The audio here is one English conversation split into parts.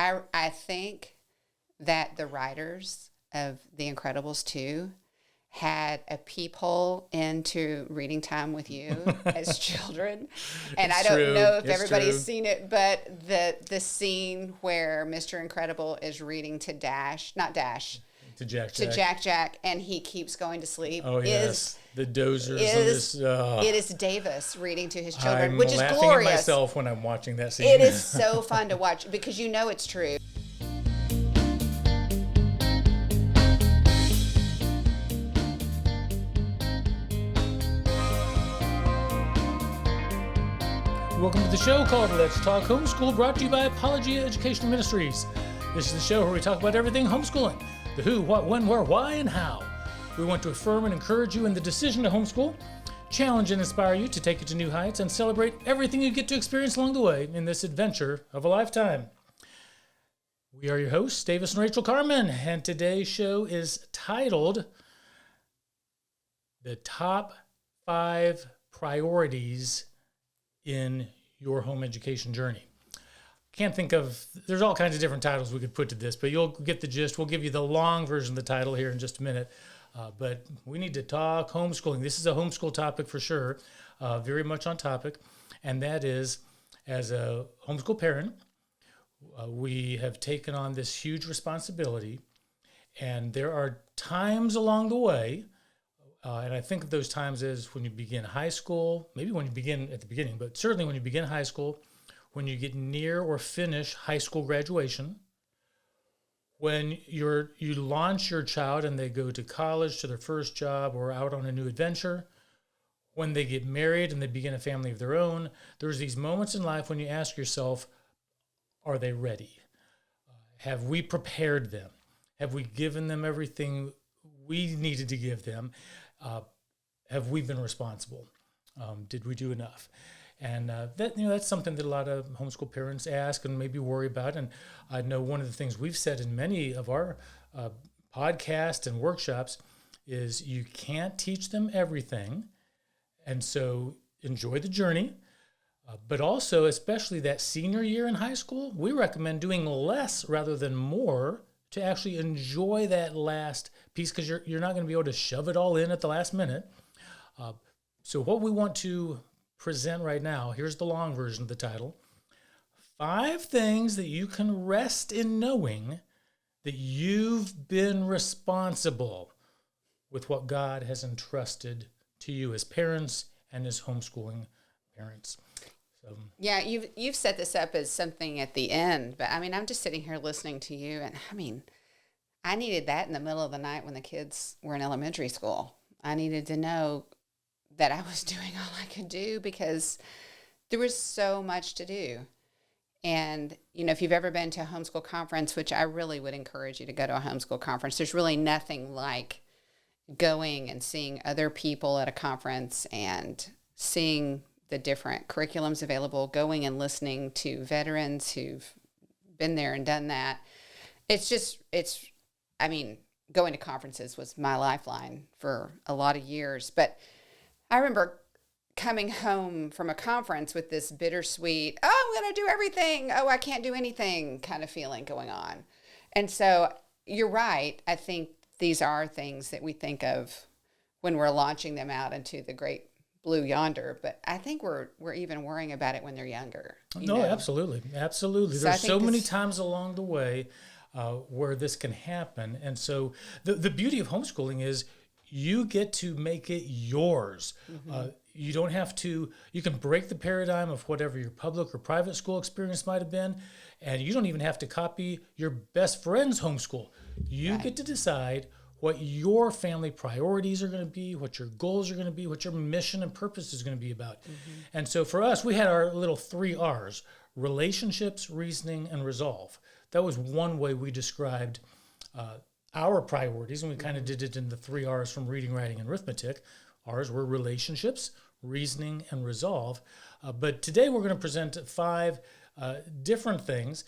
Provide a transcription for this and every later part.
I think that the writers of The Incredibles 2 had a peephole into reading time with you as children. And I don't know if everybody's seen it, but the scene where Mr. Incredible is reading to Jack, and he keeps going to sleep. Oh, yes. The dozers. It is Davis reading to his children, which is glorious. I'm laughing at myself when I'm watching that scene. It is so fun to watch because you know it's true. Welcome to the show called Let's Talk Homeschool, brought to you by Apologia Educational Ministries. This is the show where we talk about everything homeschooling, the who, what, when, where, why, and how. We want to affirm and encourage you in the decision to homeschool, challenge and inspire you to take it to new heights, and celebrate everything you get to experience along the way in this adventure of a lifetime. We are your hosts, Davis and Rachael Carman, and today's show is titled The Top 5 Priorities in Your Home Education Journey. Can't think of, there's all kinds of different titles we could put to this, but you'll get the gist. We'll give you the long version of the title here in just a minute. But we need to talk homeschooling. This is a homeschool topic for sure, very much on topic. And that is, as a homeschool parent, we have taken on this huge responsibility. And there are times along the way, and I think of those times as when you begin high school, maybe when you begin at the beginning, but certainly when you begin high school, when you get near or finish high school graduation, when you launch your child and they go to college, to their first job, or out on a new adventure, when they get married and they begin a family of their own, there's these moments in life when you ask yourself, are they ready? Have we prepared them? Have we given them everything we needed to give them? Have we been responsible? Did we do enough? And that's something that a lot of homeschool parents ask and maybe worry about. And I know one of the things we've said in many of our podcasts and workshops is you can't teach them everything. And so enjoy the journey. But also, especially that senior year in high school, we recommend doing less rather than more to actually enjoy that last piece, because you're not going to be able to shove it all in at the last minute. So what we want to present right now, here's the long version of the title: 5 things that you can rest in knowing that you've been responsible with what God has entrusted to you as parents and as homeschooling parents. So, yeah, you've set this up as something at the end, but I mean, I'm just sitting here listening to you, and I mean, I needed that in the middle of the night when the kids were in elementary school. I needed to know that I was doing all I could do because there was so much to do. And, you know, if you've ever been to a homeschool conference, which I really would encourage you to go to a homeschool conference, there's really nothing like going and seeing other people at a conference and seeing the different curriculums available, going and listening to veterans who've been there and done that. Going to conferences was my lifeline for a lot of years. But I remember coming home from a conference with this bittersweet, oh, I'm going to do everything, oh, I can't do anything kind of feeling going on. And so you're right. I think these are things that we think of when we're launching them out into the great blue yonder, but I think we're even worrying about it when they're younger. No, know? Absolutely. There's so many times along the way where this can happen. And so the beauty of homeschooling is you get to make it yours. Mm-hmm. You don't have to, you can break the paradigm of whatever your public or private school experience might have been, and you don't even have to copy your best friend's homeschool. You get to decide what your family priorities are going to be, what your goals are going to be, what your mission and purpose is going to be about. Mm-hmm. And so for us, we had our little 3 R's: relationships, reasoning, and resolve. That was one way we described our priorities, and we kind of did it in the 3 R's from reading, writing, and arithmetic. Ours were relationships, reasoning, and resolve. But today we're going to present 5 different things,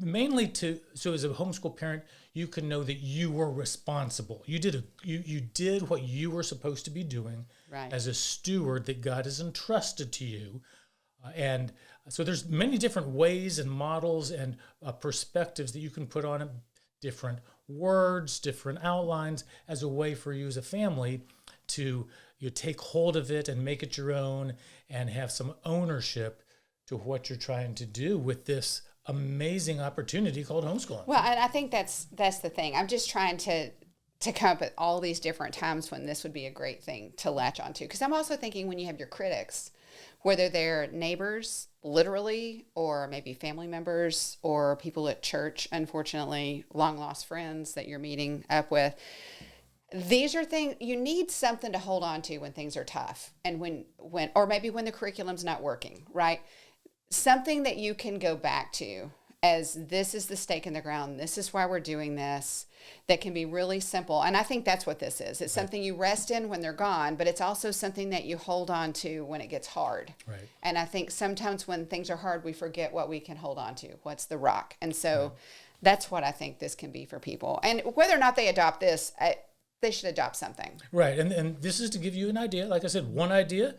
mainly so as a homeschool parent, you can know that you were responsible. You did what you were supposed to be doing as a steward that God has entrusted to you. And So there's many different ways and models and perspectives that you can put on it, different words, different outlines, as a way for you as a family to take hold of it and make it your own and have some ownership to what you're trying to do with this amazing opportunity called homeschooling. Well, and I think that's the thing. I'm just trying to come up at all these different times when this would be a great thing to latch onto. Because I'm also thinking when you have your critics, whether they're neighbors, literally, or maybe family members, or people at church, unfortunately, long lost friends that you're meeting up with. These are things you need something to hold on to when things are tough, and when or maybe when the curriculum's not working, right? Something that you can go back to as this is the stake in the ground. This is why we're doing this. That can be really simple. And I think that's what this is. It's something you rest in when they're gone, but it's also something that you hold on to when it gets hard. Right. And I think sometimes when things are hard, we forget what we can hold on to. What's the rock? And so that's what I think this can be for people. And whether or not they adopt this, they should adopt something. Right. And this is to give you an idea. Like I said, one idea,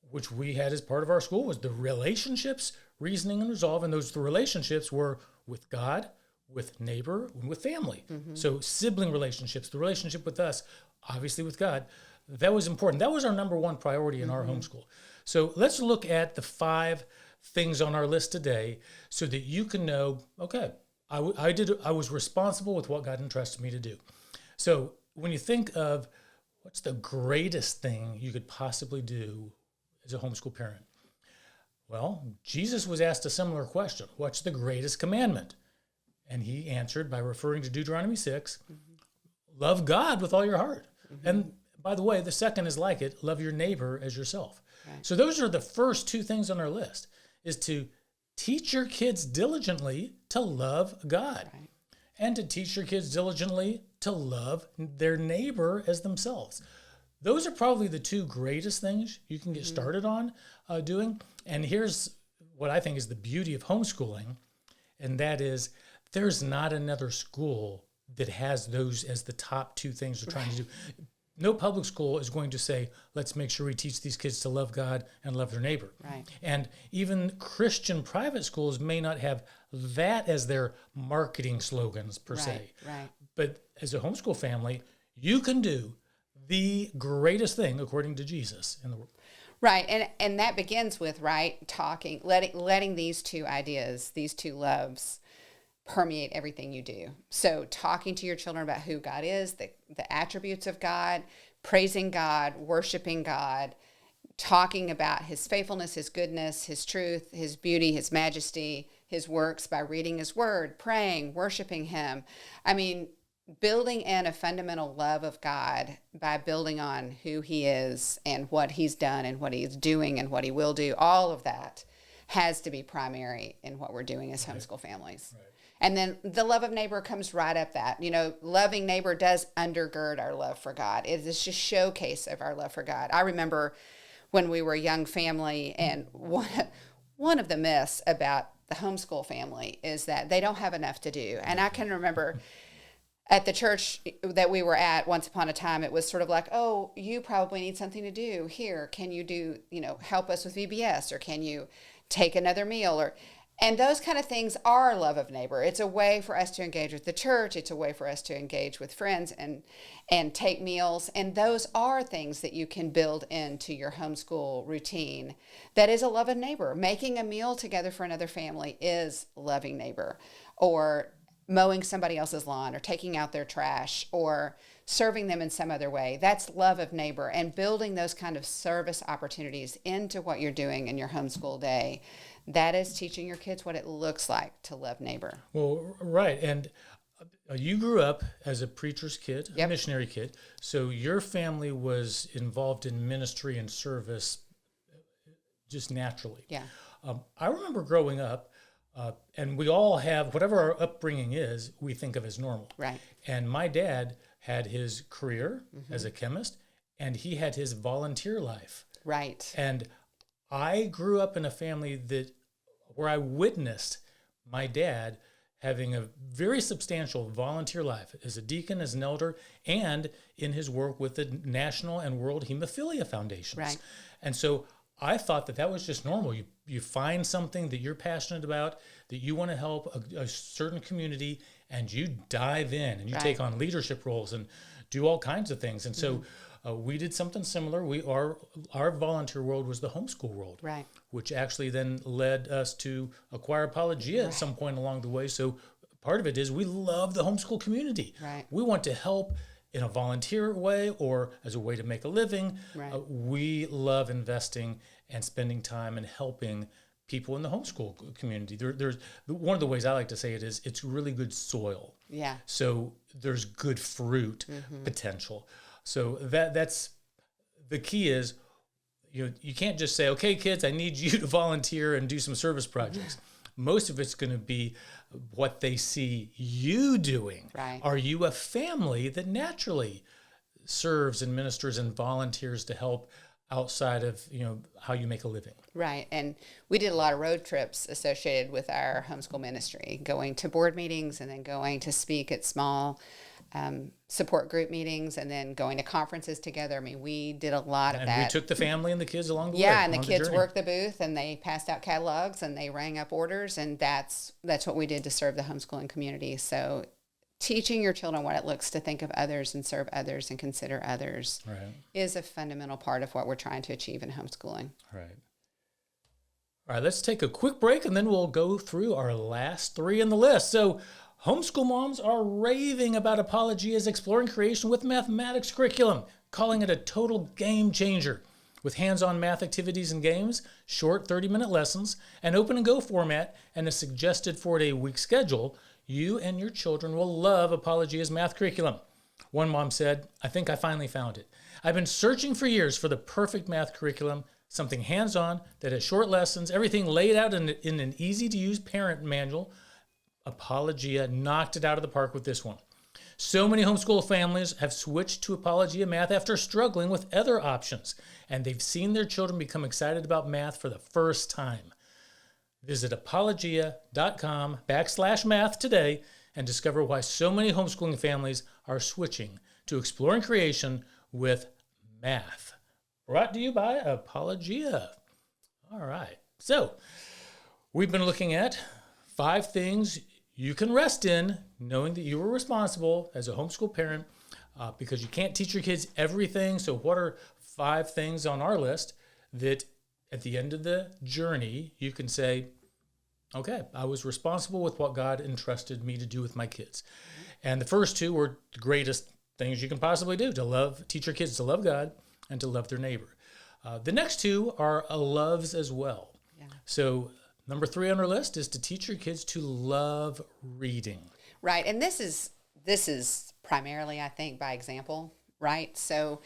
which we had as part of our school, was the relationships, reasoning, and resolve. And the relationships were with God, with neighbor, and with family. Mm-hmm. So sibling relationships, the relationship with us, obviously with God, that was important. That was our number one priority in our homeschool. So let's look at the 5 things on our list today so that you can know, okay, I was responsible with what God entrusted me to do. So when you think of what's the greatest thing you could possibly do as a homeschool parent? Well, Jesus was asked a similar question. What's the greatest commandment? And he answered by referring to Deuteronomy 6, love God with all your heart. Mm-hmm. And by the way, the second is like it, love your neighbor as yourself. Right. So those are the first 2 things on our list, is to teach your kids diligently to love God. Right. And to teach your kids diligently to love their neighbor as themselves. Those are probably the 2 greatest things you can get started on doing. And here's what I think is the beauty of homeschooling, and that is there's not another school that has those as the top 2 things they're trying to do. No public school is going to say, let's make sure we teach these kids to love God and love their neighbor. Right. And even Christian private schools may not have that as their marketing slogans per se. Right. But as a homeschool family, you can do the greatest thing according to Jesus in the world. Right. And that begins with, talking, letting these 2 ideas, these 2 loves permeate everything you do. So talking to your children about who God is, the attributes of God, praising God, worshiping God, talking about his faithfulness, his goodness, his truth, his beauty, his majesty, his works by reading his word, praying, worshiping him. I mean, building in a fundamental love of God by building on who he is and what he's done and what he's doing and what he will do, all of that has to be primary in what we're doing as homeschool families. Right. And then the love of neighbor comes right up that. Loving neighbor does undergird our love for God. It is just a showcase of our love for God. I remember when we were a young family, and one of the myths about the homeschool family is that they don't have enough to do. And I can remember at the church that we were at once upon a time, it was sort of like, oh, you probably need something to do. Here, can you do, help us with VBS, or can you take another meal? And those kind of things are love of neighbor. It's a way for us to engage with the church. It's a way for us to engage with friends and take meals. And those are things that you can build into your homeschool routine. That is a love of neighbor. Making a meal together for another family is loving neighbor. Or mowing somebody else's lawn, or taking out their trash, or serving them in some other way. That's love of neighbor, and building those kind of service opportunities into what you're doing in your homeschool day. That is teaching your kids what it looks like to love neighbor. Well, right. And you grew up as a preacher's kid, Yep. a missionary kid. So your family was involved in ministry and service just naturally. Yeah. I remember growing up, and we all have, whatever our upbringing is, we think of as normal. Right. And my dad had his career as a chemist, and he had his volunteer life. Right. And I grew up in a family where I witnessed my dad having a very substantial volunteer life as a deacon, as an elder, and in his work with the national and world hemophilia foundations. Right. And so I thought that was just normal. You find something that you're passionate about, that you want to help a certain community, and you dive in and you take on leadership roles and do all kinds of things. And so we did something similar. Our volunteer world was the homeschool world, which actually then led us to acquire Apologia at some point along the way. So part of it is we love the homeschool community. We want to help in a volunteer way or as a way to make a living. We love investing and spending time and helping people in the homeschool community. There's one of the ways I like to say it is it's really good soil. So there's good fruit potential. So that's the key is, you can't just say, okay, kids, I need you to volunteer and do some service projects. Most of it's going to be what they see you doing. Are you a family that naturally serves and ministers and volunteers to help outside of how you make a living? And we did a lot of road trips associated with our homeschool ministry, going to board meetings and then going to speak at small support group meetings and then going to conferences together. I mean, we did a lot of that. And we took the family and the kids along the way. And the kids worked the booth and they passed out catalogs and they rang up orders, and that's what we did to serve the homeschooling community. So teaching your children what it looks to think of others and serve others and consider others is a fundamental part of what we're trying to achieve in homeschooling. All right, let's take a quick break and then we'll go through our last 3 in the list. So homeschool moms are raving about Apologia's Exploring Creation with Mathematics curriculum, calling it a total game changer. With hands-on math activities and games, short 30-minute lessons, an open-and-go format, and a suggested 4-day-a-week schedule, you and your children will love Apologia's math curriculum. One mom said, I think I finally found it. I've been searching for years for the perfect math curriculum, something hands-on that has short lessons, everything laid out in an easy-to-use parent manual. Apologia knocked it out of the park with this one. So many homeschool families have switched to Apologia Math after struggling with other options, and they've seen their children become excited about math for the first time. Visit apologia.com/math today and discover why so many homeschooling families are switching to Exploring Creation with math. Brought to you by Apologia. All right. So we've been looking at 5 things you can rest in knowing that you were responsible as a homeschool parent because you can't teach your kids everything. So what are 5 things on our list that at the end of the journey, you can say, okay, I was responsible with what God entrusted me to do with my kids. And the first 2 were the greatest things you can possibly do, teach your kids to love God and to love their neighbor. The next 2 are loves as well. So number 3 on our list is to teach your kids to love reading. And this is primarily, I think, by example, So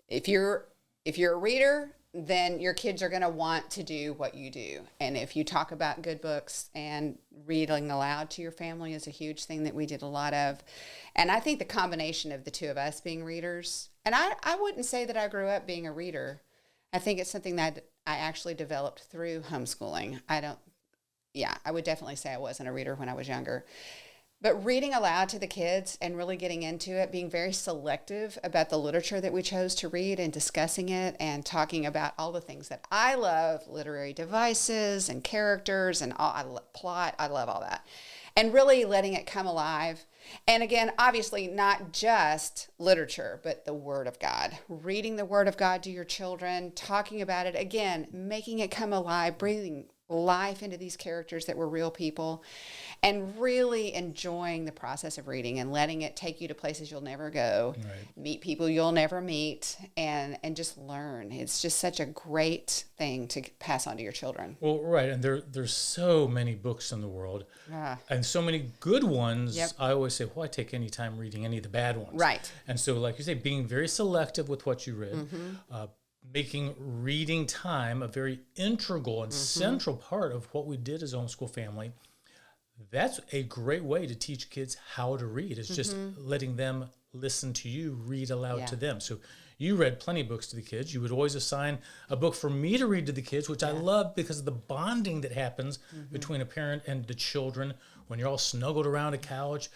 if you're a reader, then your kids are going to want to do what you do. And if you talk about good books and reading aloud to your family is a huge thing that we did a lot of. And I think the combination of the 2 of us being readers, and I wouldn't say that I grew up being a reader. I think it's something that I actually developed through homeschooling. I would definitely say I wasn't a reader when I was younger. But reading aloud to the kids and really getting into it, being very selective about the literature that we chose to read and discussing it and talking about all the things that I love, literary devices and characters and plot, I love all that. And really letting it come alive. And again, obviously not just literature, but the Word of God. Reading the Word of God to your children, talking about it, again, making it come alive, breathing life into these characters that were real people, and really enjoying the process of reading and letting it take you to places you'll never go, meet people you'll never meet, and just learn. It's just such a great thing to pass on to your children. Well, and there's so many books in the world, and so many good ones. I always say, why take any time reading any of the bad ones? And so, like you say, being very selective with what you read, making reading time a very integral and central part of what we did as a homeschool family. That's a great way to teach kids how to read. It's just letting them listen to you read aloud to them. So you read plenty of books to the kids. You would always assign a book for me to read to the kids, which I love because of the bonding that happens between a parent and the children when you're all snuggled around a couch,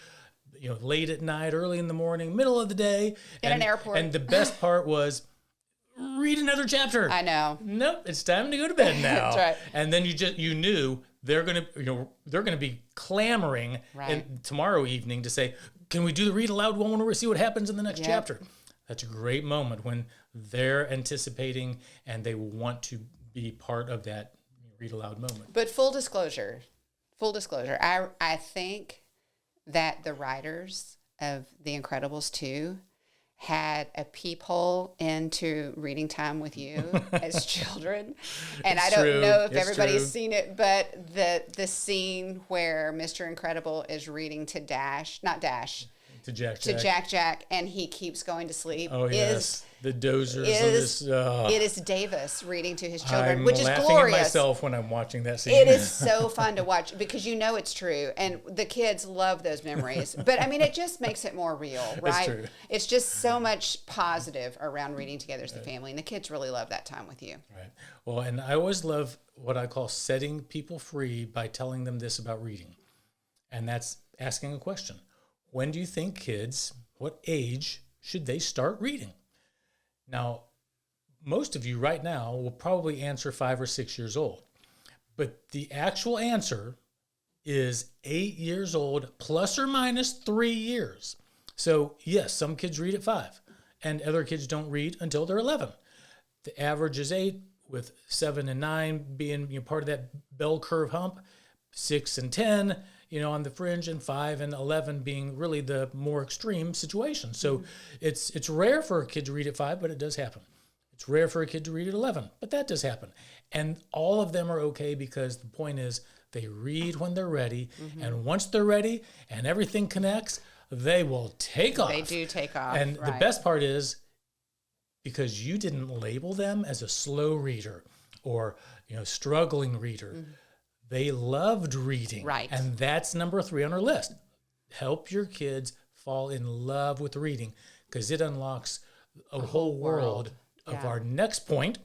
late at night, early in the morning, middle of the day. In an airport. And the best part was read another chapter. I know. Nope, it's time to go to bed now. That's right. And then you knew they're gonna be clamoring tomorrow evening to say, can we do the read aloud one more, see what happens in the next chapter? That's a great moment when they're anticipating and they want to be part of that read aloud moment. But full disclosure, I think that the writers of The Incredibles 2 had a peephole into reading time with you as children. And I don't know if everybody's seen it, but the scene where Mr. Incredible is reading to Jack, and he keeps going to sleep. Oh, yes. The dozers. It is Davis reading to his children, I'm which is laughing glorious. At myself when I'm watching that scene. It is so fun to watch because you know it's true, and the kids love those memories. But I mean, it just makes it more real, right? It's true. It's just so much positive around reading together as a family, and the kids really love that time with you. Right. Well, and I always love what I call setting people free by telling them this about reading, and that's asking a question. When do you think kids, what age should they start reading? Now, most of you right now will probably answer 5 or 6 years old, but the actual answer is 8 years old plus or minus 3 years. So yes, some kids read at 5 and other kids don't read until they're 11. The average is 8, with 7 and 9 being part of that bell curve hump, 6 and 10 on the fringe, and 5 and 11 being really the more extreme situation. So it's rare for a kid to read at 5, but it does happen. It's rare for a kid to read at 11, but that does happen. And all of them are okay because the point is they read when they're ready. And once they're ready and everything connects, they will take off. They do take off. And the best part is because you didn't label them as a slow reader or struggling reader. They loved reading. Right. And that's number 3 on our list. Help your kids fall in love with reading because it unlocks a whole world of our next point,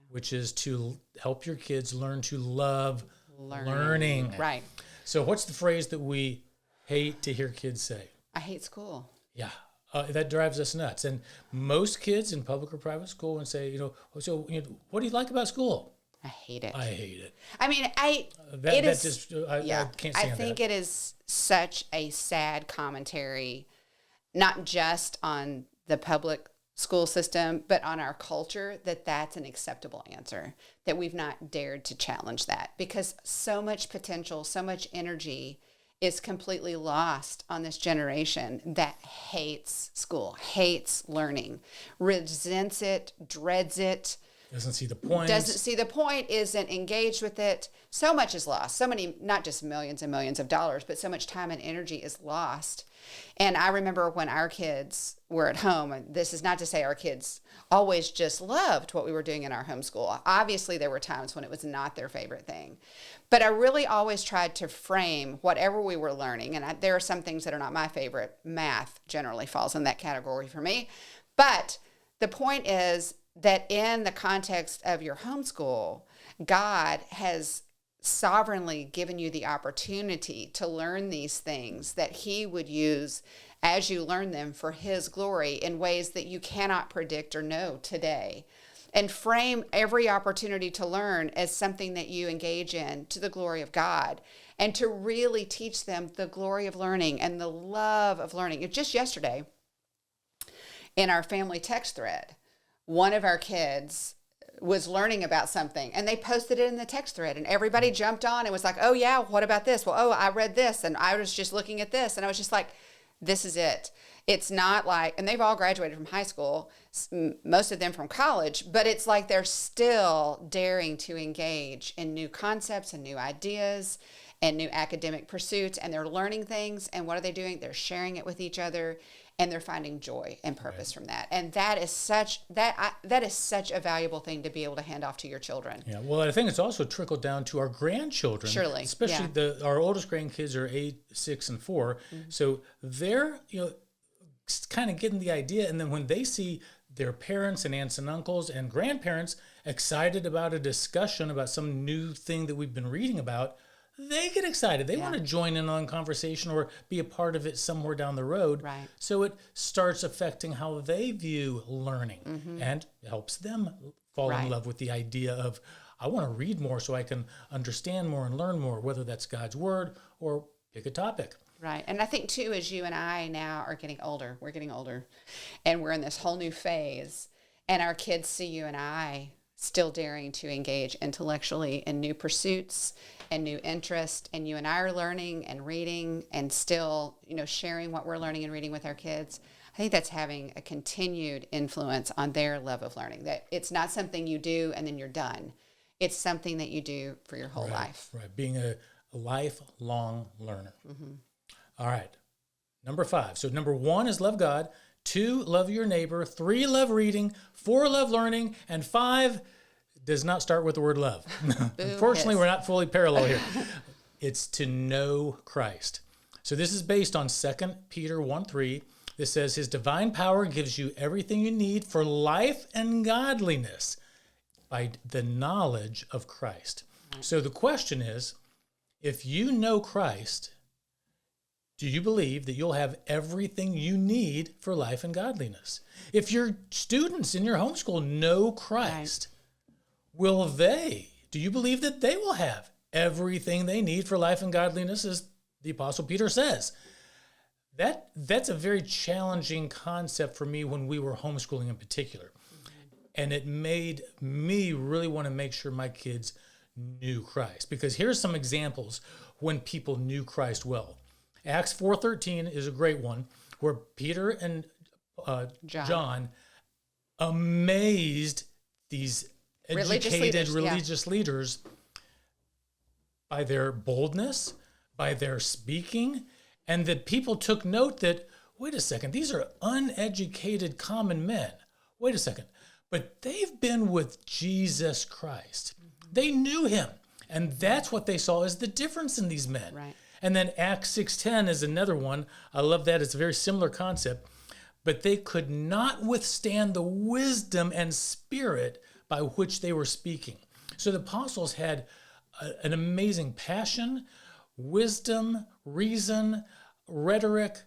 which is to help your kids learn to love learning. Right. So what's the phrase that we hate to hear kids say? I hate school. Yeah. That drives us nuts. And most kids in public or private school would say, what do you like about school? I hate it. I hate it. I mean, I can't stand I think it is such a sad commentary, not just on the public school system, but on our culture, that's an acceptable answer, that we've not dared to challenge that because so much potential, so much energy is completely lost on this generation that hates school, hates learning, resents it, dreads it, doesn't see the point, isn't engaged with it. So much is lost. So many, not just millions and millions of dollars, but so much time and energy is lost. And I remember when our kids were at home, and this is not to say our kids always just loved what we were doing in our homeschool. Obviously, there were times when it was not their favorite thing. But I really always tried to frame whatever we were learning. And there are some things that are not my favorite. Math generally falls in that category for me. But the point is that in the context of your homeschool, God has sovereignly given you the opportunity to learn these things that he would use as you learn them for his glory in ways that you cannot predict or know today. And frame every opportunity to learn as something that you engage in to the glory of God, and to really teach them the glory of learning and the love of learning. Just yesterday, in our family text thread, one of our kids was learning about something and they posted it in the text thread, and everybody jumped on and was like, oh yeah, what about this? Well, I read this and I was just looking at this, and I was just like, this is it. It's not like, and they've all graduated from high school, most of them from college, but it's like they're still daring to engage in new concepts and new ideas and new academic pursuits, and they're learning things. And what are they doing? They're sharing it with each other, and they're finding joy and purpose from that. And that is such a valuable thing to be able to hand off to your children. Yeah, well, I think it's also trickled down to our grandchildren. Surely, especially our oldest grandkids are 8, 6, and 4. So they're kind of getting the idea, and then when they see their parents and aunts and uncles and grandparents excited about a discussion about some new thing that we've been reading about, they get excited. They want to join in on conversation or be a part of it somewhere down the road. Right. So it starts affecting how they view learning and helps them fall in love with the idea of, I want to read more so I can understand more and learn more, whether that's God's word or pick a topic. Right. And I think, too, as you and I now are getting older, we're getting older, and we're in this whole new phase, and our kids see you and I still daring to engage intellectually in new pursuits and new interests, and you and I are learning and reading and still, sharing what we're learning and reading with our kids. I think that's having a continued influence on their love of learning, that it's not something you do and then you're done. It's something that you do for your whole life. Right. Being a lifelong learner. All right. Number 5. So number 1 is love God. 2, love your neighbor. 3, love reading. 4, love learning. And 5 does not start with the word love. Unfortunately, we're not fully parallel here. It's to know Christ. So this is based on 2 Peter 1:3. This says, his divine power gives you everything you need for life and godliness by the knowledge of Christ. So the question is, if you know Christ, do you believe that you'll have everything you need for life and godliness? If your students in your homeschool know Christ, do you believe that they will have everything they need for life and godliness, as the Apostle Peter says? That's a very challenging concept for me when we were homeschooling in particular. And it made me really want to make sure my kids knew Christ. Because here's some examples when people knew Christ well. Acts 4:13 is a great one, where Peter and John amazed these educated religious leaders by their boldness, by their speaking, and that people took note that, wait a second, these are uneducated common men. Wait a second, but they've been with Jesus Christ. They knew him, and that's what they saw as the difference in these men. Right. And then Acts 6:10 is another one. I love that. It's a very similar concept. But they could not withstand the wisdom and spirit by which they were speaking. So the apostles had an amazing passion, wisdom, reason, rhetoric,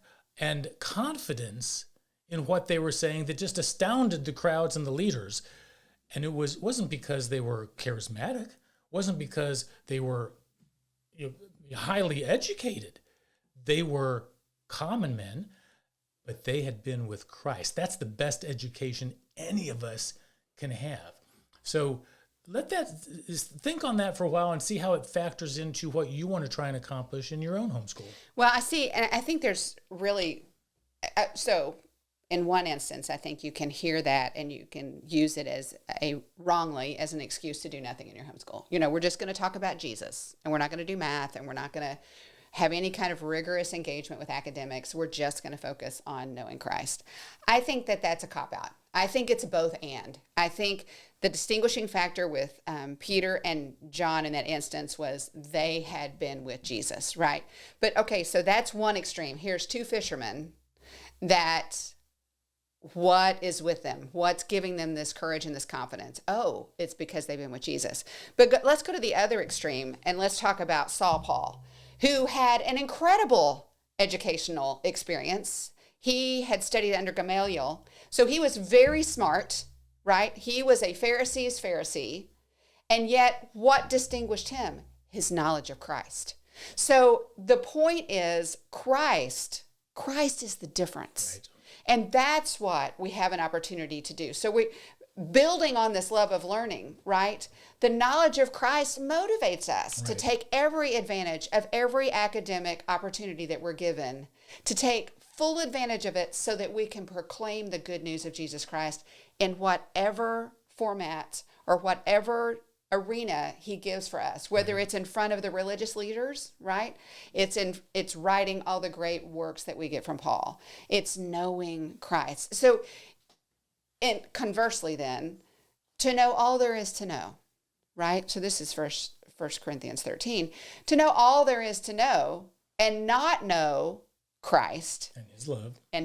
and confidence in what they were saying that just astounded the crowds and the leaders. And it wasn't because they were charismatic, wasn't because they were highly educated. They were common men, but they had been with Christ. That's the best education any of us can have. So think on that for a while and see how it factors into what you want to try and accomplish in your own homeschool. Well, I see, and I think there's really, so in one instance, I think you can hear that and you can use it as wrongly as an excuse to do nothing in your homeschool. We're just going to talk about Jesus, and we're not going to do math, and we're not going to have any kind of rigorous engagement with academics. We're just going to focus on knowing Christ. I think that that's a cop-out. I think it's both and. I think the distinguishing factor with Peter and John in that instance was they had been with Jesus, right? But okay, so that's one extreme. Here's 2 fishermen that what is with them? What's giving them this courage and this confidence? Oh, it's because they've been with Jesus. But let's go to the other extreme and let's talk about Saul Paul, who had an incredible educational experience. He had studied under Gamaliel, so he was very smart, right? He was a Pharisee's Pharisee, and yet what distinguished him? His knowledge of Christ. So the point is Christ is the difference. Right. And that's what we have an opportunity to do. So building on this love of learning, right? The knowledge of Christ motivates us to take every advantage of every academic opportunity that we're given, to take full advantage of it so that we can proclaim the good news of Jesus Christ in whatever format or whatever arena he gives for us, whether it's in front of the religious leaders, right? It's writing all the great works that we get from Paul. It's knowing Christ. So, and conversely then, to know all there is to know, right? So this is 1 Corinthians 13. To know all there is to know and not know Christ and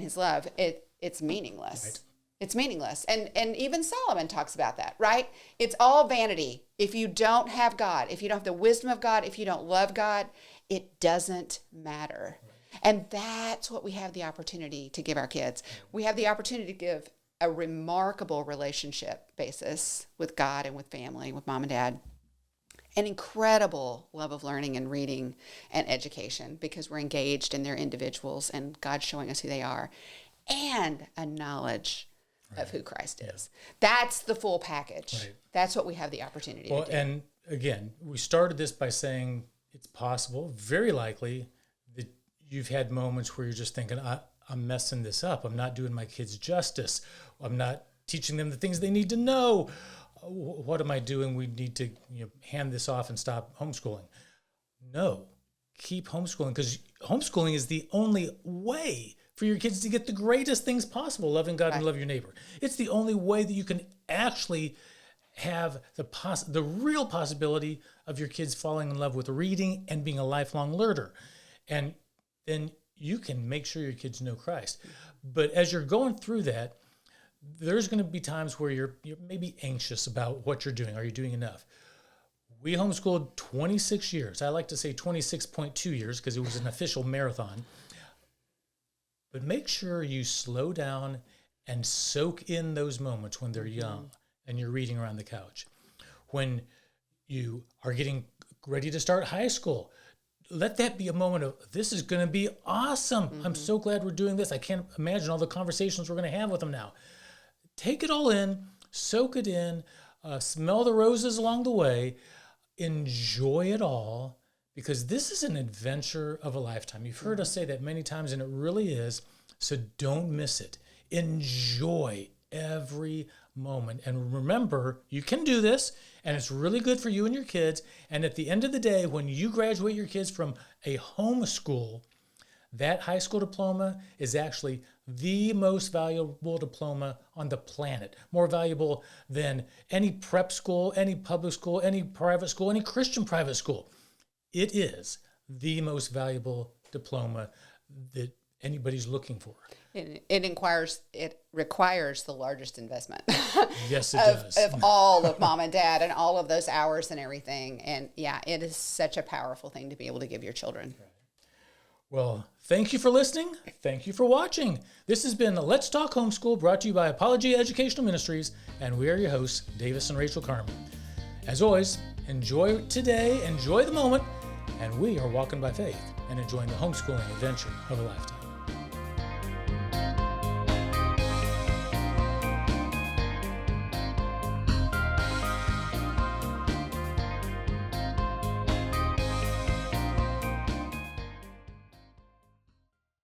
his love, it's meaningless. Right. It's meaningless. And even Solomon talks about that, right? It's all vanity. If you don't have God, if you don't have the wisdom of God, if you don't love God, it doesn't matter. And that's what we have the opportunity to give our kids. We have the opportunity to give a remarkable relationship basis with God and with family, with mom and dad. An incredible love of learning and reading and education because we're engaged in their individuals and God's showing us who they are. And a knowledge of who Christ is. That's the full package. Right. That's what we have the opportunity to do. And again, we started this by saying it's possible, very likely, that you've had moments where you're just thinking, I'm messing this up. I'm not doing my kids justice. I'm not teaching them the things they need to know. What am I doing? We need to hand this off and stop homeschooling. No, keep homeschooling, because homeschooling is the only way for your kids to get the greatest things possible, loving God and love your neighbor. It's the only way that you can actually have the real possibility of your kids falling in love with reading and being a lifelong learner. And then you can make sure your kids know Christ. But as you're going through that, there's going to be times where you're maybe anxious about what you're doing. Are you doing enough? We homeschooled 26 years. I like to say 26.2 years because it was an official marathon. But make sure you slow down and soak in those moments when they're young and you're reading around the couch. When you are getting ready to start high school, let that be a moment of, this is going to be awesome. I'm so glad we're doing this. I can't imagine all the conversations we're going to have with them now. Take it all in, soak it in, smell the roses along the way, enjoy it all, because this is an adventure of a lifetime. You've heard us say that many times, and it really is. So don't miss it. Enjoy every moment. And remember, you can do this, and it's really good for you and your kids. And at the end of the day, when you graduate your kids from a homeschool, that high school diploma is actually the most valuable diploma on the planet. More valuable than any prep school, any public school, any private school, any Christian private school. It is the most valuable diploma that anybody's looking for. It requires the largest investment. Yes, it does. Of all of mom and dad and all of those hours and everything. And yeah, it is such a powerful thing to be able to give your children. Well, thank you for listening. Thank you for watching. This has been Let's Talk Homeschool, brought to you by Apologia Educational Ministries, and we are your hosts, Davis and Rachael Carman. As always, enjoy today, enjoy the moment, and we are walking by faith and enjoying the homeschooling adventure of a lifetime.